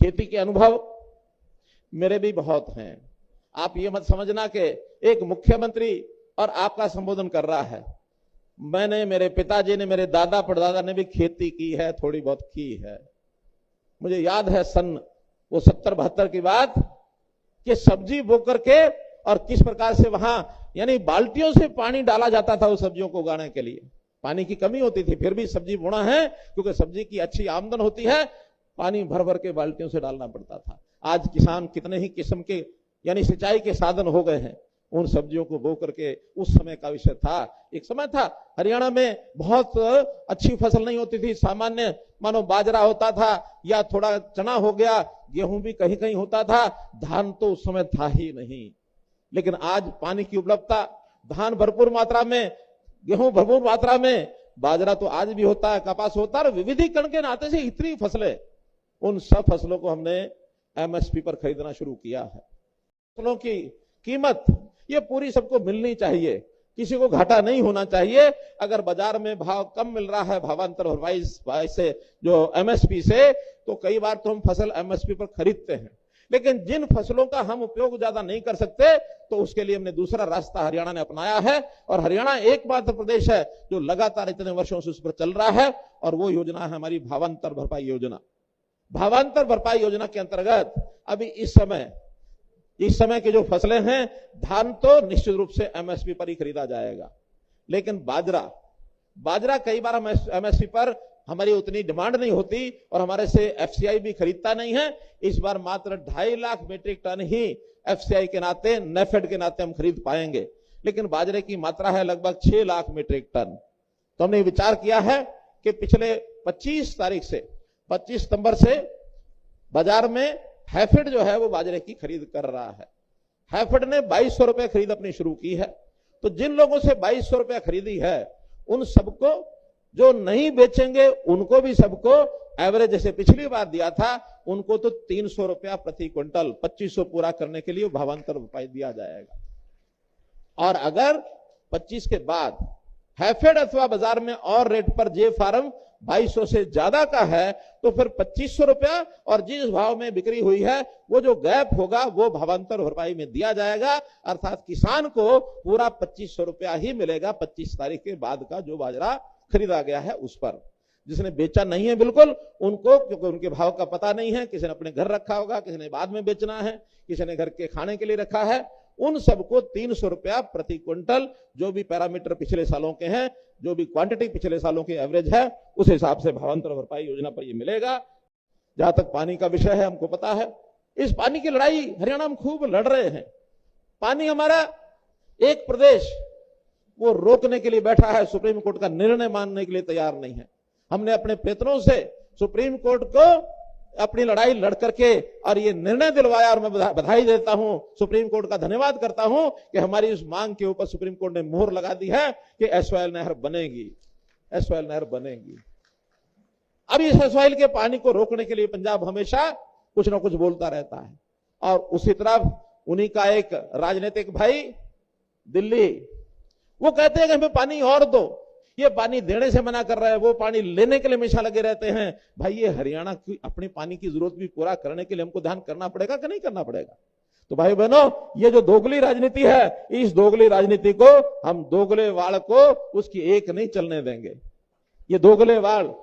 खेती के अनुभव मेरे भी बहुत हैं। आप ये मत समझना कि एक मुख्यमंत्री और आपका संबोधन कर रहा है। मैंने, मेरे पिताजी ने, मेरे दादा परदादा ने भी खेती की है, थोड़ी बहुत की है। मुझे याद है सन वो 70-72 की बात कि सब्जी बो करके और किस प्रकार से वहां यानी बाल्टियों से पानी डाला जाता था उस सब्जियों को उगाने के लिए। पानी की कमी होती थी, फिर भी सब्जी बोना है क्योंकि सब्जी की अच्छी आमदन होती है, पानी भर भर के बाल्टियों से डालना पड़ता था। आज किसान कितने ही किस्म के यानी सिंचाई के साधन हो गए हैं, उन सब्जियों को बो करके उस समय का विषय था। एक समय था हरियाणा में बहुत अच्छी फसल नहीं होती थी, सामान्य मानो बाजरा होता था या थोड़ा चना हो गया, गेहूं भी कहीं कहीं होता था, धान तो उस समय था ही नहीं। लेकिन आज पानी की उपलब्धता, धान भरपूर मात्रा में, गेहूं भरपूर मात्रा में, बाजरा तो आज भी होता है, कपास होता है, विविधीकरण के नाते से इतनी फसलें, उन सब फसलों को हमने एमएसपी पर खरीदना शुरू किया है। फसलों की कीमत ये पूरी सबको मिलनी चाहिए, किसी को घाटा नहीं होना चाहिए। अगर बाजार में भाव कम मिल रहा है भावांतर भरपाई से जो एमएसपी से, तो कई बार तो हम फसल एमएसपी पर खरीदते हैं। लेकिन जिन फसलों का हम उपयोग ज्यादा नहीं कर सकते, तो उसके लिए हमने दूसरा रास्ता हरियाणा ने अपनाया है। और हरियाणा एकमात्र प्रदेश है जो लगातार इतने वर्षों से उस पर चल रहा है, और वो योजना है हमारी भावांतर भरपाई योजना। भावांतर भरपाई योजना के अंतर्गत अभी इस समय की जो फसलें हैं, धान तो निश्चित रूप से एमएसपी पर ही खरीदा जाएगा, लेकिन बाजरा कई बार एमएसपी पर हमारी उतनी डिमांड नहीं होती और हमारे से एफसीआई भी खरीदता नहीं है। इस बार मात्र 2.5 लाख मीट्रिक टन ही एफसीआई के नाते, नेफेड के नाते हम खरीद पाएंगे, लेकिन बाजरे की मात्रा है लगभग 6 लाख मीट्रिक टन। तो हमने विचार किया है कि पिछले 25 सितंबर से बाजार में हैफेड जो है वो बाजरे की खरीद कर रहा है। हैफेड ने 2200 रुपए खरीद अपनी शुरू की है। तो जिन लोगों से 2200 रुपया खरीदी है, उन सबको, जो नहीं बेचेंगे उनको भी सबको एवरेज जैसे पिछली बार दिया था, उनको तो 300 रुपया प्रति क्विंटल, 2500 पूरा करने के लिए भावांतर भरपाई दिया जाएगा। और अगर 25 के बाद हैफेड अथवा बाजार में और रेट पर जे फार्म 2200 से ज्यादा का है, तो फिर 2500 रुपया, और जिस भाव में बिक्री हुई है वो जो गैप होगा वो भावांतर भरपाई में दिया जाएगा। अर्थात किसान को पूरा 2500 रुपया ही मिलेगा 25 तारीख के बाद का जो बाजरा खरीदा गया है उस पर। जिसने बेचा नहीं है बिल्कुल उनको, क्योंकि उनके भाव का पता नहीं है, किसी ने अपने घर रखा होगा, किसी ने बाद में बेचना है, किसी ने घर के खाने के लिए रखा है, उन सबको 300 रुपया प्रति क्विंटल, जो भी पैरामीटर पिछले सालों के हैं, जो भी क्वांटिटी पिछले सालों की एवरेज है, उस हिसाब से भावांतर भरपाई योजना पर ये मिलेगा। जहां तक पानी का विषय है, हमको पता है इस पानी की लड़ाई हरियाणा में खूब लड़ रहे हैं। पानी हमारा एक प्रदेश वो रोकने के लिए बैठा है, सुप्रीम कोर्ट का निर्णय मानने के लिए तैयार नहीं है। हमने अपने पेतनों से सुप्रीम कोर्ट को अपनी लड़ाई लड़ करके और ये निर्णय दिलवाया, और मैं बधाई देता हूं, सुप्रीम कोर्ट का धन्यवाद करता हूं कि हमारी इस मांग के ऊपर सुप्रीम कोर्ट ने मोहर लगा दी है कि एसवाइएल नहर बनेगी, एसवाइएल नहर बनेगी। अब इस एसवाइएल के पानी को रोकने के लिए पंजाब हमेशा कुछ ना कुछ बोलता रहता है, और उसी तरफ उन्हीं का एक राजनीतिक भाई दिल्ली, वो कहते हैं कि हमें पानी और दो, ये पानी देने से मना कर रहा है, वो पानी लेने के लिए हमेशा लगे रहते हैं। भाई ये हरियाणा की अपनी पानी की जरूरत भी पूरा करने के लिए हमको ध्यान करना पड़ेगा कि नहीं करना पड़ेगा? तो भाई बहनों, ये जो दोगली राजनीति है, इस दोगली राजनीति को हम, दोगले वाल को उसकी एक नहीं चलने देंगे। ये दोगले वाल,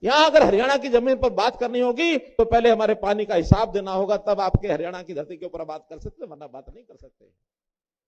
यहां अगर हरियाणा की जमीन पर बात करनी होगी तो पहले हमारे पानी का हिसाब देना होगा, तब आपके हरियाणा की धरती के ऊपर बात कर सकते, वरना बात नहीं कर सकते।